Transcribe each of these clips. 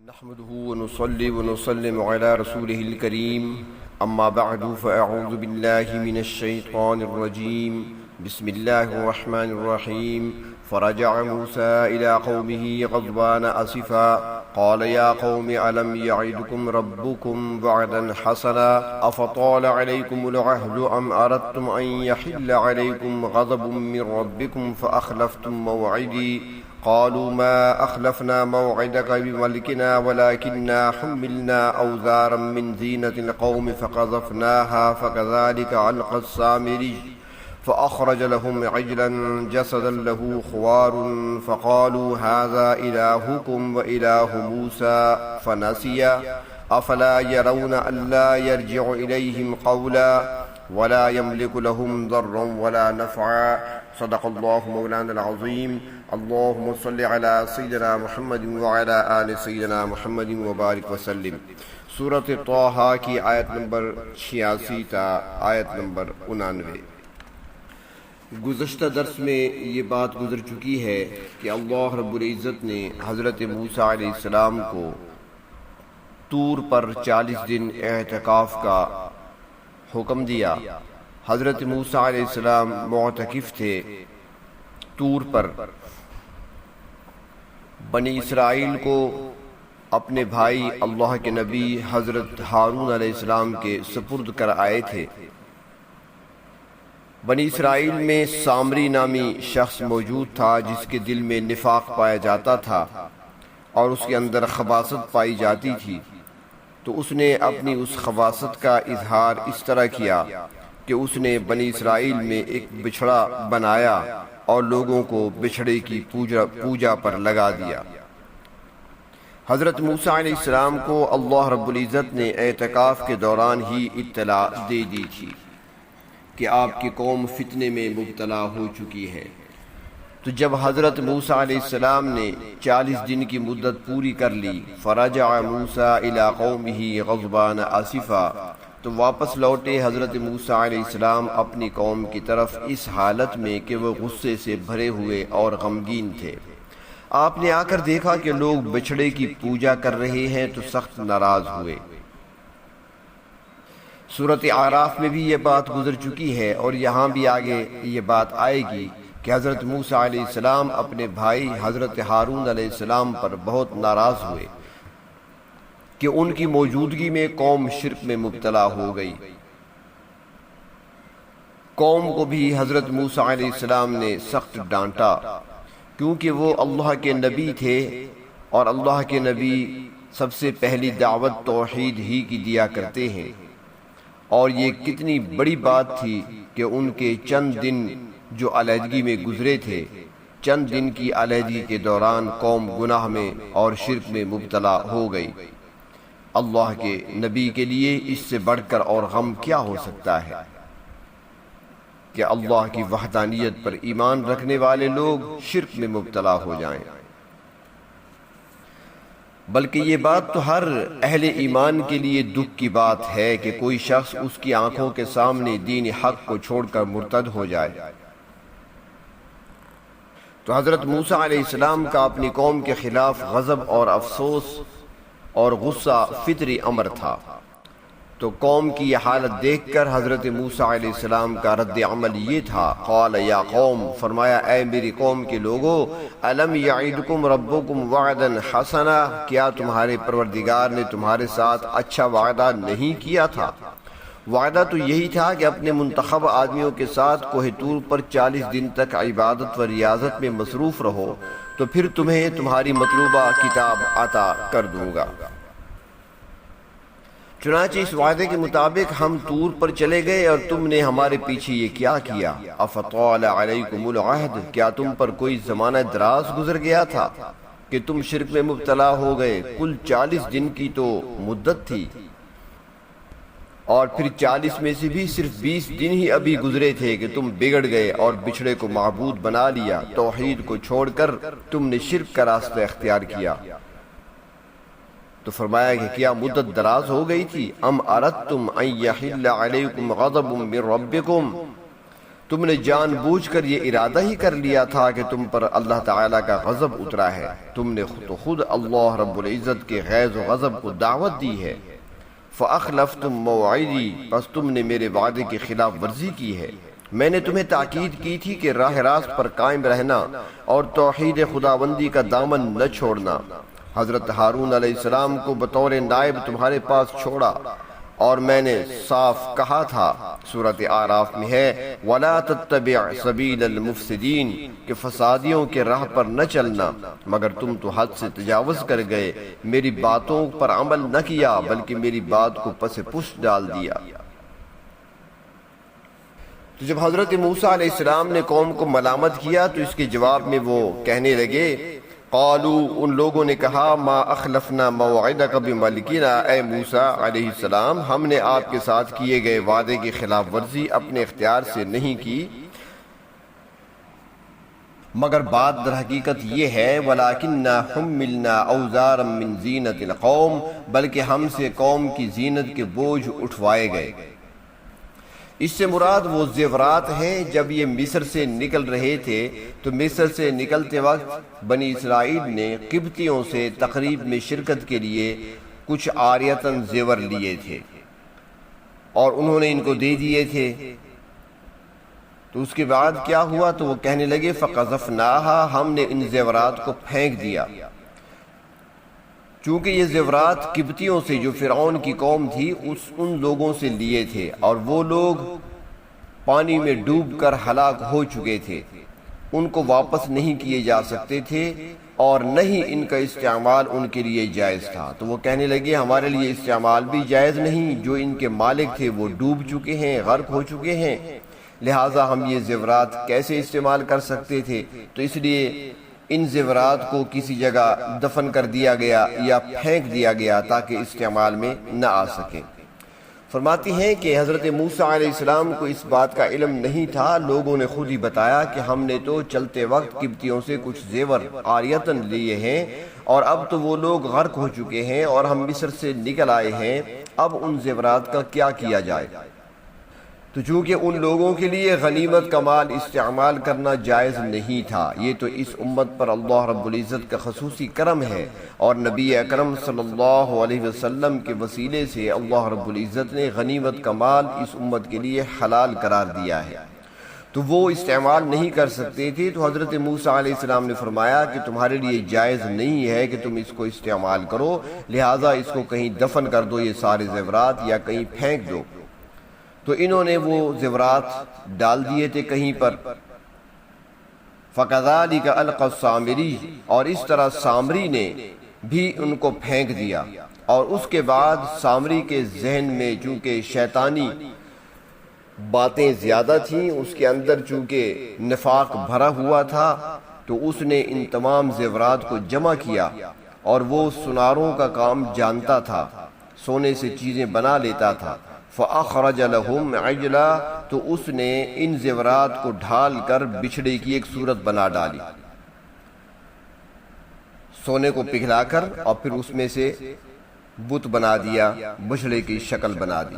نحمده ونصلي ونسلم على رسوله الكريم أما بعد فأعوذ بالله من الشيطان الرجيم بسم الله الرحمن الرحيم فرجع موسى إلى قومه غضبان أسفا قال يا قوم ألم يعدكم ربكم وعدا حسنا أفطال عليكم العهد أم أردتم أن يحل عليكم غضب من ربكم فأخلفتم موعدي قالوا ما أخلفنا موعدك بملكنا ولكننا حملنا أوزارا من زينة القوم فقذفناها فكذلك ألقى السامري فأخرج لهم عجلا جسدا له خوار فقالوا هذا إلهكم وإله موسى فنسي أفلا يرون ألا يرجع إليهم قولا ولا يملك لهم ضرا ولا نفعا صدق الله مولانا العظيم اللهم صل على سيدنا محمد وعلى آل سيدنا محمد وبارك وسلم۔ سورۃ طٰہٰ کی آیت نمبر 86 تا آیت نمبر 99۔ گزشتہ درس میں یہ بات گزر چکی ہے کہ اللہ رب العزت نے حضرت موسیٰ علیہ السلام کو طور پر 40 دن اعتکاف کا حکم دیا۔ حضرت موسیٰ علیہ السلام معتکف تھے طور پر۔ بنی اسرائیل کو اپنے بھائی اللہ کے نبی حضرت ہارون علیہ السلام کے سپرد کر آئے تھے۔ بنی اسرائیل میں سامری نامی شخص موجود تھا جس کے دل میں نفاق پایا جاتا تھا اور اس کے اندر خباثت پائی جاتی تھی، تو اس نے اپنی اس خباثت کا اظہار اس طرح کیا کہ اس نے بنی اسرائیل میں ایک بچھڑا بنایا اور لوگوں کو بچھڑے کی پوجا پر لگا دیا۔ حضرت موسیٰ علیہ السلام کو اللہ رب العزت نے اعتکاف کے دوران ہی اطلاع دے دی تھی کہ آپ کی قوم فتنے میں مبتلا ہو چکی ہے۔ تو جب حضرت موسیٰ علیہ السلام نے 40 دن کی مدت پوری کر لی، فرجع موسیٰ الی قومہ غضبان آسفا، تو واپس لوٹے حضرت موسیٰ علیہ السلام اپنی قوم کی طرف اس حالت میں کہ وہ غصے سے بھرے ہوئے اور غمگین تھے۔ آپ نے آ کر دیکھا کہ لوگ بچھڑے کی پوجا کر رہے ہیں تو سخت ناراض ہوئے۔ سورۃ اعراف میں بھی یہ بات گزر چکی ہے اور یہاں بھی آگے یہ بات آئے گی کہ حضرت موسیٰ علیہ السلام اپنے بھائی حضرت ہارون علیہ السلام پر بہت ناراض ہوئے کہ ان کی موجودگی میں قوم شرک میں مبتلا ہو گئی۔ قوم کو بھی حضرت موسیٰ علیہ السلام نے سخت ڈانٹا کیونکہ وہ اللہ کے نبی تھے اور اللہ کے نبی سب سے پہلی دعوت توحید ہی کی دیا کرتے ہیں، اور یہ کتنی بڑی بات تھی کہ ان کے چند دن جو علیحدگی میں گزرے تھے، چند دن کی علیحدگی کے دوران قوم گناہ میں اور شرک میں مبتلا ہو گئی۔ اللہ کے نبی کے لیے اس سے بڑھ کر اور غم کیا ہو سکتا ہے کہ اللہ کی وحدانیت پر ایمان رکھنے والے لوگ شرک میں مبتلا ہو جائیں۔ بلکہ یہ بات تو ہر اہل ایمان کے لیے دکھ کی بات ہے کہ کوئی شخص اس کی آنکھوں کے سامنے دین حق کو چھوڑ کر مرتد ہو جائے۔ تو حضرت موسیٰ علیہ السلام کا اپنی قوم کے خلاف غضب اور افسوس اور غصہ فطری امر تھا۔ تو قوم کی یہ حالت دیکھ کر حضرت موسیٰ علیہ السلام کا رد عمل یہ تھا، قال یا قوم، فرمایا اے میری قوم کے لوگو، الم یعدکم ربکم وعدا حسنا، کیا تمہارے پروردگار نے تمہارے ساتھ اچھا وعدہ نہیں کیا تھا؟ وعدہ تو یہی تھا کہ اپنے منتخب آدمیوں کے ساتھ کوہ طور پر 40 دن تک عبادت و ریاضت میں مصروف رہو تو پھر تمہیں تمہاری مطلوبہ کتاب عطا کر دوں گا۔ چنانچہ اس وعدے کے مطابق ہم طور پر چلے گئے اور تم نے ہمارے پیچھے یہ کیا کیا؟ افطال علیکم العہد، کیا تم پر کوئی زمانہ دراز گزر گیا تھا کہ تم شرک میں مبتلا ہو گئے؟ کل 40 دن کی تو مدت تھی، اور پھر 40 میں سے بھی صرف 20 دن ہی ابھی گزرے تھے کہ تم بگڑ گئے اور بچھڑے کو معبود بنا لیا، توحید کو چھوڑ کر تم نے شرک کا راستہ اختیار کیا۔ تو فرمایا کہ کیا مدت دراز ہو گئی تھی؟ ام اردتم ان یحل علیکم غضب من ربکم، تم نے جان بوجھ کر یہ ارادہ ہی کر لیا تھا کہ تم پر اللہ تعالیٰ کا غضب اترا ہے، تم نے خود اللہ رب العزت کے غیظ و غضب کو دعوت دی ہے۔ فَأَخْلَفْتُمْ مَوْعِدِي، پس تم نے میرے وعدے کی خلاف ورزی کی ہے۔ میں نے تمہیں تاکید کی تھی کہ راہ راست پر قائم رہنا اور توحید خداوندی کا دامن نہ چھوڑنا۔ حضرت ہارون علیہ السلام کو بطور نائب تمہارے پاس چھوڑا، اور میں نے صاف کہا تھا، سورۃ اعراف میں ہے، وَلَا تَتَّبِعْ سَبِيلَ الْمُفْسِدِينَ، کہ فسادیوں کے راہ پر نہ چلنا، مگر تم تو حد سے تجاوز کر گئے، میری باتوں پر عمل نہ کیا بلکہ میری بات کو پس پشت ڈال دیا۔ تو جب حضرت موسیٰ علیہ السلام نے قوم کو ملامت کیا تو اس کے جواب میں وہ کہنے لگے، قالوا، ان لوگوں نے کہا، ما اخلفنا موعدک بملکنا، اے موسیٰ علیہ السلام، ہم نے آپ کے ساتھ کیے گئے وعدے کی خلاف ورزی اپنے اختیار سے نہیں کی، مگر بات در حقیقت یہ ہے، وَلَكِنَّا حُمِّلْنَا أَوْزَارًا مِّن زِینَةِ الْقَوْمِ، بلکہ ہم سے قوم کی زینت کے بوجھ اٹھوائے گئے۔ اس سے مراد وہ زیورات ہیں۔ جب یہ مصر سے نکل رہے تھے تو مصر سے نکلتے وقت بنی اسرائیل نے قبطیوں سے تقریب میں شرکت کے لیے کچھ عاریتاً زیور لیے تھے اور انہوں نے ان کو دے دیے تھے۔ تو اس کے بعد کیا ہوا تو وہ کہنے لگے، فَقَذَفْنَاهَا، ہم نے ان زیورات کو پھینک دیا۔ چونکہ یہ زیورات قبطیوں سے، جو فرعون کی قوم تھی، ان لوگوں سے لیے تھے، اور وہ لوگ پانی میں ڈوب کر ہلاک ہو چکے تھے، ان کو واپس نہیں کیے جا سکتے تھے اور نہ ہی ان کا استعمال ان کے لیے جائز تھا۔ تو وہ کہنے لگے، ہمارے لیے استعمال بھی جائز نہیں، جو ان کے مالک تھے وہ ڈوب چکے ہیں، غرق ہو چکے ہیں، لہٰذا ہم یہ زیورات کیسے استعمال کر سکتے تھے؟ تو اس لیے ان زیورات کو کسی جگہ دفن کر دیا گیا یا پھینک دیا گیا تاکہ استعمال میں نہ آ سکے۔ فرماتی ہیں کہ حضرت موسیٰ علیہ السلام کو اس بات کا علم نہیں تھا، لوگوں نے خود ہی بتایا کہ ہم نے تو چلتے وقت قبطیوں سے کچھ زیور عاریتاً لیے ہیں، اور اب تو وہ لوگ غرق ہو چکے ہیں اور ہم مصر سے نکل آئے ہیں، اب ان زیورات کا کیا کیا جائے؟ تو چونکہ ان لوگوں کے لیے غنیمت کا مال استعمال کرنا جائز نہیں تھا، یہ تو اس امت پر اللہ رب العزت کا خصوصی کرم ہے، اور نبی اکرم صلی اللہ علیہ وسلم کے وسیلے سے اللہ رب العزت نے غنیمت کا مال اس امت کے لیے حلال قرار دیا ہے، تو وہ استعمال نہیں کر سکتے تھے۔ تو حضرت موسیٰ علیہ السلام نے فرمایا کہ تمہارے لیے جائز نہیں ہے کہ تم اس کو استعمال کرو، لہٰذا اس کو کہیں دفن کر دو، یہ سارے زیورات، یا کہیں پھینک دو۔ تو انہوں نے وہ زیورات ڈال دیے تھے کہیں پر۔ فَكَذَلِكَ أَلْقَى السَّامِرِيُّ، اور اس طرح سامری نے بھی ان کو پھینک دیا، اور اس کے بعد سامری کے ذہن میں چونکہ شیطانی باتیں زیادہ تھیں، اس کے اندر چونکہ نفاق بھرا ہوا تھا، تو اس نے ان تمام زیورات کو جمع کیا، اور وہ سناروں کا کام جانتا تھا، سونے سے چیزیں بنا لیتا تھا۔ فَأَخْرَجَ لَهُمْ عِجْلًا، تو اس نے ان زیورات کو ڈھال کر بچھڑے کی ایک صورت بنا ڈالی، سونے کو پگھلا کر، اور پھر اس میں سے بت بنا دیا، بچھڑے کی شکل بنا دی۔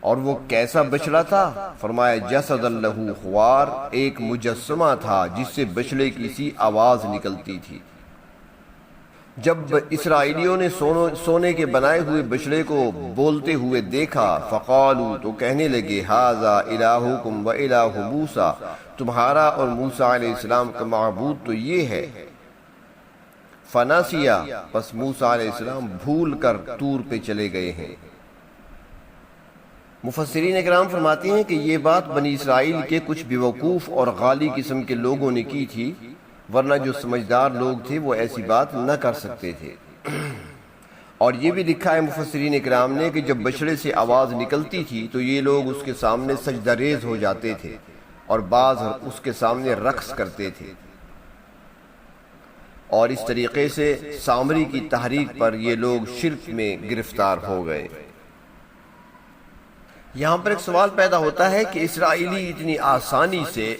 اور وہ کیسا بچڑا تھا؟ فرمایا جسد لہ خوار، ایک مجسمہ تھا جس سے بچڑے کی سی آواز نکلتی تھی۔ جب اسرائیلیوں نے سونے کے بنائے ہوئے بچڑے کو بولتے ہوئے دیکھا، فقالوا، تو کہنے لگے، ھذا الہکم و الہ موسیٰ، تمہارا اور موسیٰ علیہ السلام کا معبود تو یہ ہے۔ فنسیا، پس موسیٰ علیہ السلام بھول کر طور پہ چلے گئے ہیں۔ مفسرین اکرام فرماتے ہیں کہ یہ بات بنی اسرائیل کے کچھ بیوقوف اور غالی قسم کے لوگوں نے کی تھی، ورنہ جو سمجھدار لوگ تھے وہ ایسی بات نہ کر سکتے تھے۔ اور یہ بھی لکھا ہے مفسرین اکرام نے کہ جب بچڑے سے آواز نکلتی تھی تو یہ لوگ اس کے سامنے سجدہ ریز ہو جاتے تھے، اور بعض اس کے سامنے رقص کرتے تھے، اور اس طریقے سے سامری کی تحریک پر یہ لوگ شرک میں گرفتار ہو گئے۔ یہاں پر ایک سوال پیدا ہوتا ہے کہ اسرائیلی اتنی آسانی سے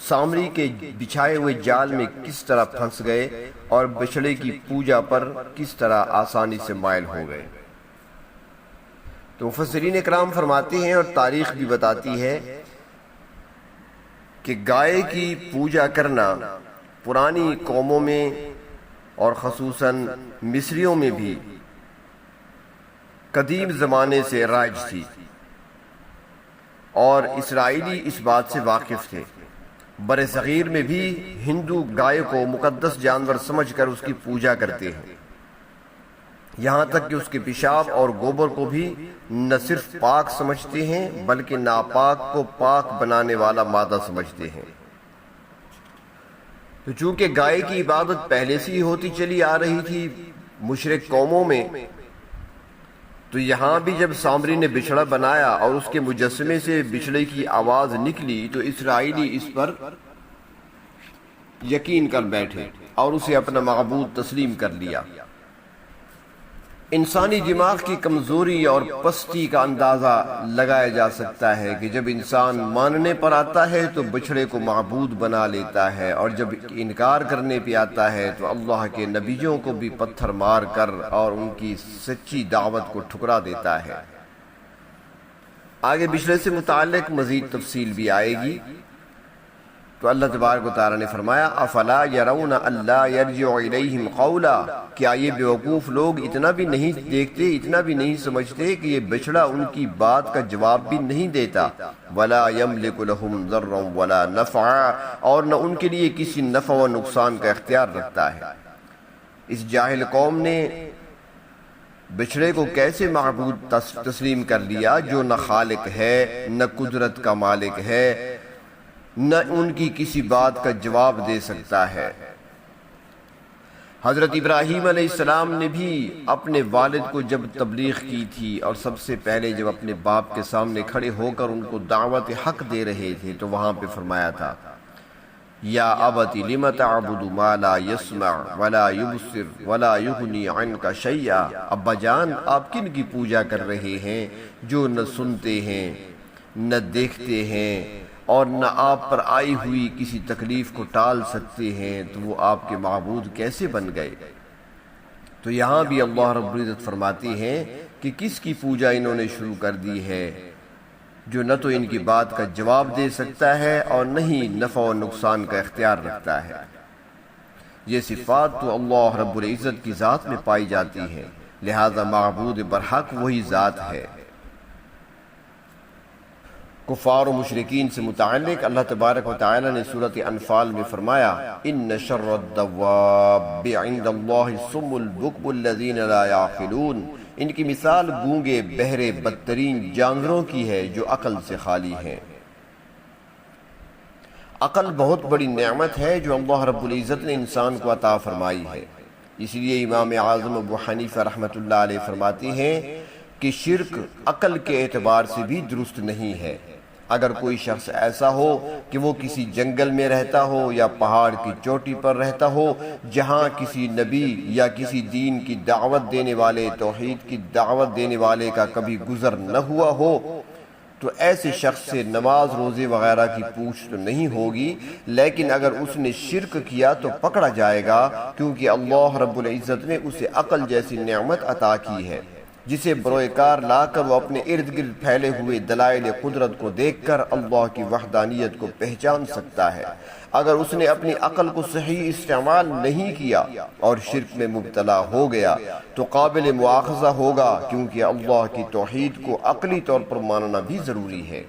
سامری کے بچھائے ہوئے جال میں کس طرح پھنس گئے اور بچڑے کی پوجا پر کس طرح آسانی سے مائل ہو گئے؟ تو مفسرین اکرام فرماتے ہیں، اور تاریخ بھی بتاتی ہے کہ گائے کی پوجا کرنا پرانی قوموں میں اور خصوصاً مصریوں میں بھی قدیم زمانے سے رائج تھی، اور اسرائیلی اس بات سے واقف تھے۔ بر صغیر میں بھی ہندو گائے کو مقدس جانور سمجھ کر اس کی پوجا کرتے ہیں، یہاں تک کہ اس کے پیشاب اور گوبر کو بھی نہ صرف پاک سمجھتے ہیں بلکہ ناپاک کو پاک بنانے والا مادہ سمجھتے ہیں۔ تو چونکہ گائے کی عبادت پہلے سے ہی ہوتی چلی آ رہی تھی مشرک قوموں میں، تو یہاں بھی جب سامری نے بچھڑا بنایا اور اس کے مجسمے سے بچھڑے کی آواز نکلی تو اسرائیلی اس پر یقین کر بیٹھے اور اسے اپنا معبود تسلیم کر لیا۔ انسانی دماغ کی کمزوری اور پستی کا اندازہ لگایا جا سکتا ہے کہ جب انسان ماننے پر آتا ہے تو بچھڑے کو معبود بنا لیتا ہے، اور جب انکار کرنے پہ آتا ہے تو اللہ کے نبیوں کو بھی پتھر مار کر اور ان کی سچی دعوت کو ٹھکرا دیتا ہے۔ آگے بچھڑے سے متعلق مزید تفصیل بھی آئے گی۔ تو اللہ تبارک و تعالیٰ نے فرمایا افلا یرون الا یرجع الیہم قولا، کیا یہ بیوقوف لوگ اتنا بھی نہیں دیکھتے، اتنا بھی نہیں سمجھتے کہ یہ بچڑا ان کی بات کا جواب بھی نہیں دیتا، ولا یملک لہم ضرا ولا نفعا، اور نہ ان کے لیے کسی نفع و نقصان کا اختیار رکھتا ہے۔ اس جاہل قوم نے بچڑے کو کیسے معبود تسلیم کر لیا جو نہ خالق ہے نہ قدرت کا مالک ہے، نہ ان کی کسی بات کا جواب دے سکتا ہے۔ حضرت ابراہیم علیہ السلام نے بھی اپنے والد کو جب تبلیغ کی تھی اور سب سے پہلے جب اپنے باپ کے سامنے کھڑے ہو کر ان کو دعوت حق دے رہے تھے تو وہاں پہ فرمایا تھا یا ابت لم تعبد ما لا يسمع ولا يبصر ولا يغني عنك شيئا، ابا جان آپ کن کی پوجا کر رہے ہیں جو نہ سنتے ہیں نہ دیکھتے ہیں اور نہ آپ پر آئی ہوئی کسی تکلیف کو ٹال سکتے ہیں، تو وہ آپ کے معبود کیسے بن گئے؟ تو یہاں بھی اللہ رب العزت فرماتے ہیں کہ کس کی پوجا انہوں نے شروع کر دی ہے جو نہ تو ان کی بات کا جواب دے سکتا ہے اور نہ ہی نفع و نقصان کا اختیار رکھتا ہے۔ یہ صفات تو اللہ رب العزت کی ذات میں پائی جاتی ہیں، لہذا معبود برحق وہی ذات ہے۔ کفار و مشرکین سے متعلق اللہ تبارک و تعالی نے سورۃ انفال میں فرمایا ان شر الدواب عند اللہ الصم البکم الذین لا یعقلون، ان کی مثال گونگے بہرے بدترین جانوروں کی ہے جو عقل سے خالی ہیں۔ عقل بہت بڑی نعمت ہے جو اللہ رب العزت نے انسان کو عطا فرمائی ہے، اس لیے امام اعظم ابو حنیفہ رحمۃ اللہ علیہ فرماتے ہیں کہ شرک عقل کے اعتبار سے بھی درست نہیں ہے۔ اگر کوئی شخص ایسا ہو کہ وہ کسی جنگل میں رہتا ہو یا پہاڑ کی چوٹی پر رہتا ہو جہاں کسی نبی یا کسی دین کی دعوت دینے والے، توحید کی دعوت دینے والے کا کبھی گزر نہ ہوا ہو، تو ایسے شخص سے نماز روزے وغیرہ کی پوچھ تو نہیں ہوگی، لیکن اگر اس نے شرک کیا تو پکڑا جائے گا، کیونکہ اللہ رب العزت نے اسے عقل جیسی نعمت عطا کی ہے جسے بروئے کار لا کر وہ اپنے ارد گرد پھیلے ہوئے دلائل قدرت کو دیکھ کر اللہ کی وحدانیت کو پہچان سکتا ہے۔ اگر اس نے اپنی عقل کو صحیح استعمال نہیں کیا اور شرک میں مبتلا ہو گیا تو قابل مواخذہ ہوگا، کیونکہ اللہ کی توحید کو عقلی طور پر ماننا بھی ضروری ہے۔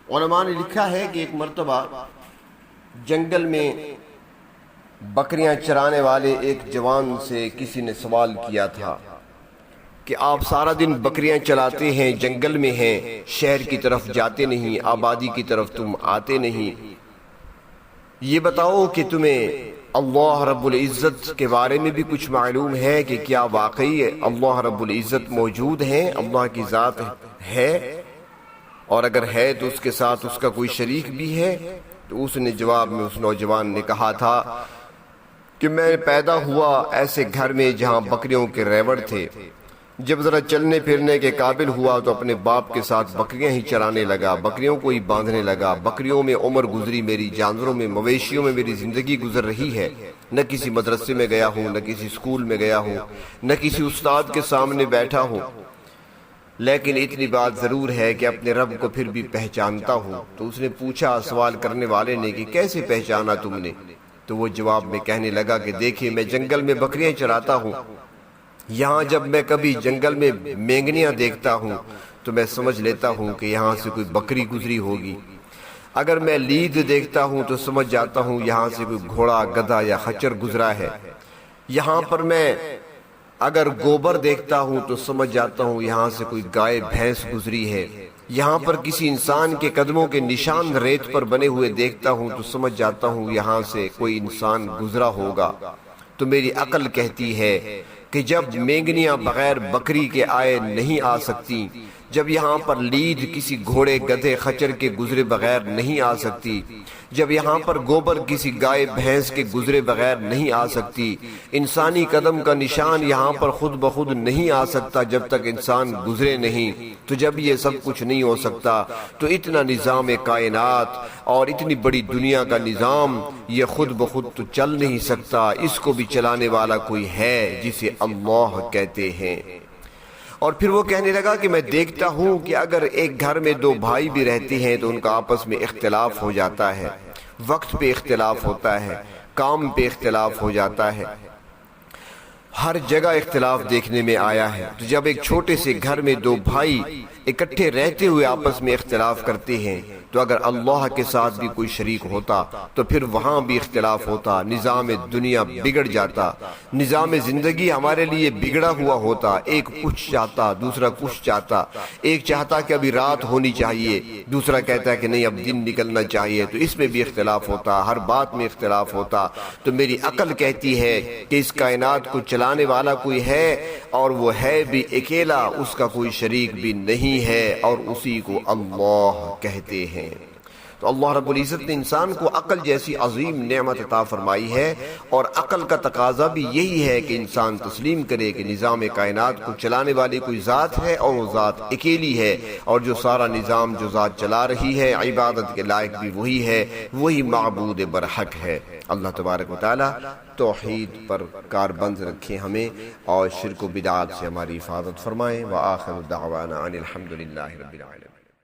علماء نے لکھا ہے کہ ایک مرتبہ جنگل میں بکریاں چرانے والے ایک جوان سے کسی نے سوال کیا تھا کہ آپ سارا دن بکریاں چلاتے ہیں، جنگل میں ہیں، شہر کی طرف جاتے نہیں، آبادی کی طرف تم آتے نہیں، یہ بتاؤ کہ تمہیں اللہ رب العزت کے بارے میں بھی کچھ معلوم ہے کہ کیا واقعی اللہ رب العزت موجود ہیں، اللہ کی ذات ہے، اور اگر ہے تو اس کے ساتھ اس کا کوئی شریک بھی ہے؟ تو اس نے جواب میں اس نوجوان نے کہا تھا کہ میں پیدا ہوا ایسے گھر میں جہاں بکریوں کے ریوڑ تھے، جب ذرا چلنے پھرنے کے قابل ہوا تو اپنے باپ کے ساتھ بکریاں ہی چرانے لگا، بکریوں کو ہی باندھنے لگا، بکریوں میں عمر گزری میری، جانوروں میں، مویشیوں میں میری زندگی گزر رہی ہے، نہ کسی مدرسے میں گیا ہوں، نہ کسی اسکول میں گیا ہوں، نہ کسی استاد کے سامنے بیٹھا ہوں، لیکن اتنی بات ضرور ہے کہ اپنے رب کو پھر بھی پہچانتا ہوں۔ تو اس نے پوچھا سوال کرنے والے نے کہ کیسے پہچانا تم نے؟ تو وہ جواب میں کہنے لگا کہ دیکھیں میں جنگل میں بکریاں چراتا ہوں، یہاں جب میں کبھی جنگل میں مینگنیاں دیکھتا ہوں تو میں سمجھ لیتا ہوں کہ یہاں سے کوئی بکری گزری ہوگی، اگر میں لید دیکھتا ہوں تو سمجھ جاتا ہوں یہاں سے کوئی گھوڑا، گدھا یا خچر گزرا ہے، یہاں پر میں اگر گوبر دیکھتا ہوں تو سمجھ جاتا ہوں یہاں سے کوئی گائے بھینس گزری ہے، یہاں پر کسی انسان کے قدموں کے نشان ریت پر بنے ہوئے دیکھتا ہوں تو سمجھ جاتا ہوں یہاں سے کوئی انسان گزرا ہوگا۔ تو میری عقل کہتی ہے کہ جب مینگنیاں بغیر بکری کے آئے نہیں آ سکتی، جب یہاں پر لید کسی گھوڑے، گدھے، خچر کے گزرے بغیر نہیں آ سکتی، جب یہاں پر گوبر کسی گائے بھینس کے گزرے بغیر نہیں آ سکتی، انسانی قدم کا نشان یہاں پر خود بخود نہیں آ سکتا جب تک انسان گزرے نہیں، تو جب یہ سب کچھ نہیں ہو سکتا تو اتنا نظام کائنات اور اتنی بڑی دنیا کا نظام یہ خود بخود تو چل نہیں سکتا، اس کو بھی چلانے والا کوئی ہے جسے اللہ کہتے ہیں۔ اور پھر وہ کہنے لگا کہ میں دیکھتا ہوں کہ اگر ایک گھر میں دو بھائی بھی رہتے ہیں تو ان کا آپس میں اختلاف ہو جاتا ہے، وقت پہ اختلاف ہوتا ہے، کام پہ اختلاف ہو جاتا ہے، ہر جگہ اختلاف دیکھنے میں آیا ہے۔ تو جب ایک چھوٹے سے گھر میں دو بھائی اکٹھے رہتے ہوئے آپس میں اختلاف کرتے ہیں تو اگر اللہ کے ساتھ بھی کوئی شریک ہوتا تو پھر وہاں بھی اختلاف ہوتا، نظام دنیا بگڑ جاتا، نظام زندگی ہمارے لیے بگڑا ہوا ہوتا، ایک کچھ چاہتا دوسرا کچھ چاہتا، ایک چاہتا کہ ابھی رات ہونی چاہیے، دوسرا کہتا ہے کہ نہیں اب دن نکلنا چاہیے، تو اس میں بھی اختلاف ہوتا، ہر بات میں اختلاف ہوتا۔ تو میری عقل کہتی ہے کہ اس کائنات کو چلانے والا کوئی ہے اور وہ ہے بھی اکیلا، اس کا کوئی شریک بھی نہیں ہے، اور اسی کو اللہ کہتے ہیں۔ تو اللہ رب العزت نے انسان کو عقل جیسی عظیم نعمت عطا فرمائی ہے، اور عقل کا تقاضا بھی یہی ہے کہ انسان تسلیم کرے کہ نظام کائنات کو چلانے والی کوئی ذات ہے اور وہ ذات اکیلی ہے، اور جو سارا نظام جو ذات چلا رہی ہے عبادت کے لائق بھی وہی ہے، وہی معبود برحق ہے۔ اللہ تبارک و تعالی توحید پر کاربند رکھیں ہمیں، اور شرک و بدعات سے ہماری حفاظت فرمائیں۔ وآخر دعوانا ان الحمد للہ رب العالمین۔